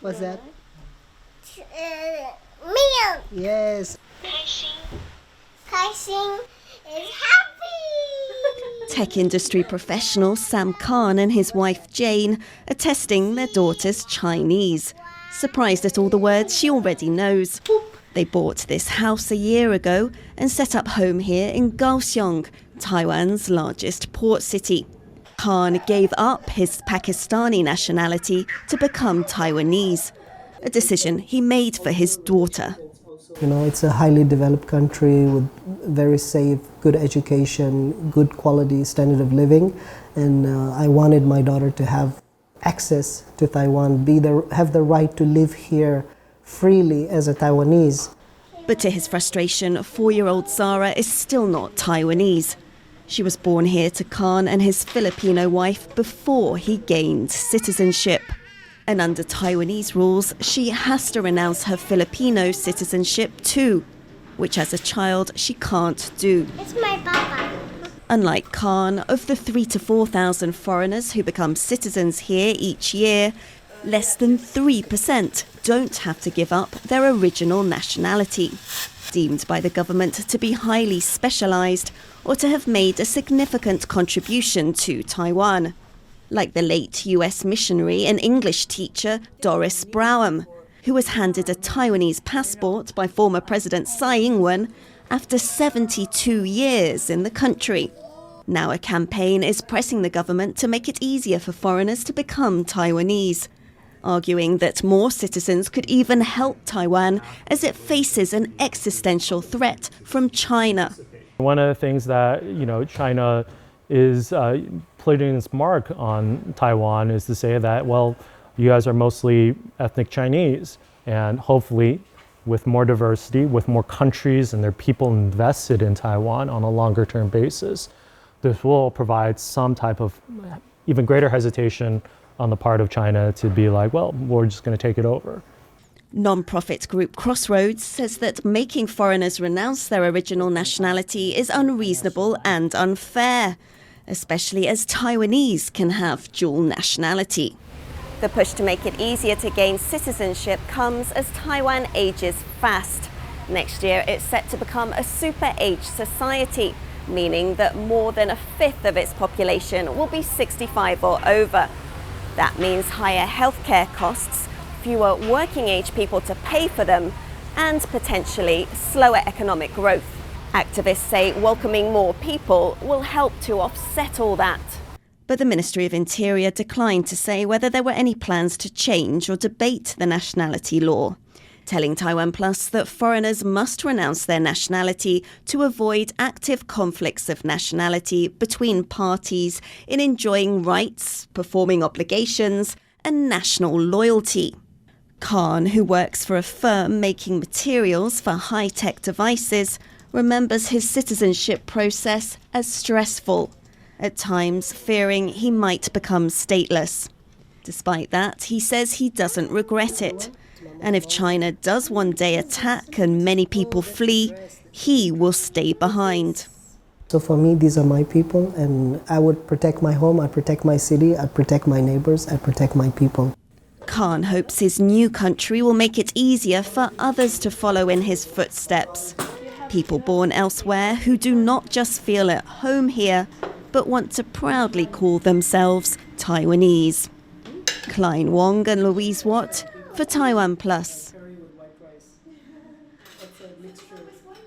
What's that? Meal. Yes. 开心 is happy. Tech industry professional Sam Khan and his wife Jane are testing their daughter's Chinese. Surprised at all the words she already knows. They bought this house a year ago and set up home here in Kaohsiung, Taiwan's largest port city. Khan gave up his Pakistani nationality to become Taiwanese, a decision he made for his daughter. You know, it's a highly developed country with very safe, good education, good quality standard of living, and I wanted my daughter to have access to Taiwan, have the right to live here freely as a Taiwanese. But to his frustration, 4-year-old Sarah is still not Taiwanese. She was born here to Khan and his Filipino wife before he gained citizenship. And under Taiwanese rules, she has to renounce her Filipino citizenship too, which as a child she can't do. It's my papa. Unlike Khan, of the 3,000 to 4,000 foreigners who become citizens here each year, less than 3% don't have to give up their original nationality, deemed by the government to be highly specialised or to have made a significant contribution to Taiwan. Like the late US missionary and English teacher Doris Browham, who was handed a Taiwanese passport by former President Tsai Ing-wen after 72 years in the country. Now a campaign is pressing the government to make it easier for foreigners to become Taiwanese, arguing that more citizens could even help Taiwan as it faces an existential threat from China. One of the things that, China is putting its mark on Taiwan is to say that, well, you guys are mostly ethnic Chinese, and hopefully with more diversity, with more countries and their people invested in Taiwan on a longer term basis, this will provide some type of even greater hesitation on the part of China to be like, well, we're just going to take it over. Non-profit group Crossroads says that making foreigners renounce their original nationality is unreasonable and unfair, especially as Taiwanese can have dual nationality. The push to make it easier to gain citizenship comes as Taiwan ages fast. Next year, it's set to become a super-age society, meaning that more than a fifth of its population will be 65 or over. That means higher healthcare costs, fewer working-age people to pay for them, and potentially slower economic growth. Activists say welcoming more people will help to offset all that. But the Ministry of Interior declined to say whether there were any plans to change or debate the nationality law, telling TaiwanPlus that foreigners must renounce their nationality to avoid active conflicts of nationality between parties in enjoying rights, performing obligations, and national loyalty. Khan, who works for a firm making materials for high-tech devices, remembers his citizenship process as stressful, at times fearing he might become stateless. Despite that, he says he doesn't regret it. And if China does one day attack and many people flee, he will stay behind. So for me, these are my people, and I would protect my home, I'd protect my city, I'd protect my neighbors, I'd protect my people. Khan hopes his new country will make it easier for others to follow in his footsteps. People born elsewhere who do not just feel at home here, but want to proudly call themselves Taiwanese. Klein, Wang and Louise for TaiwanPlus.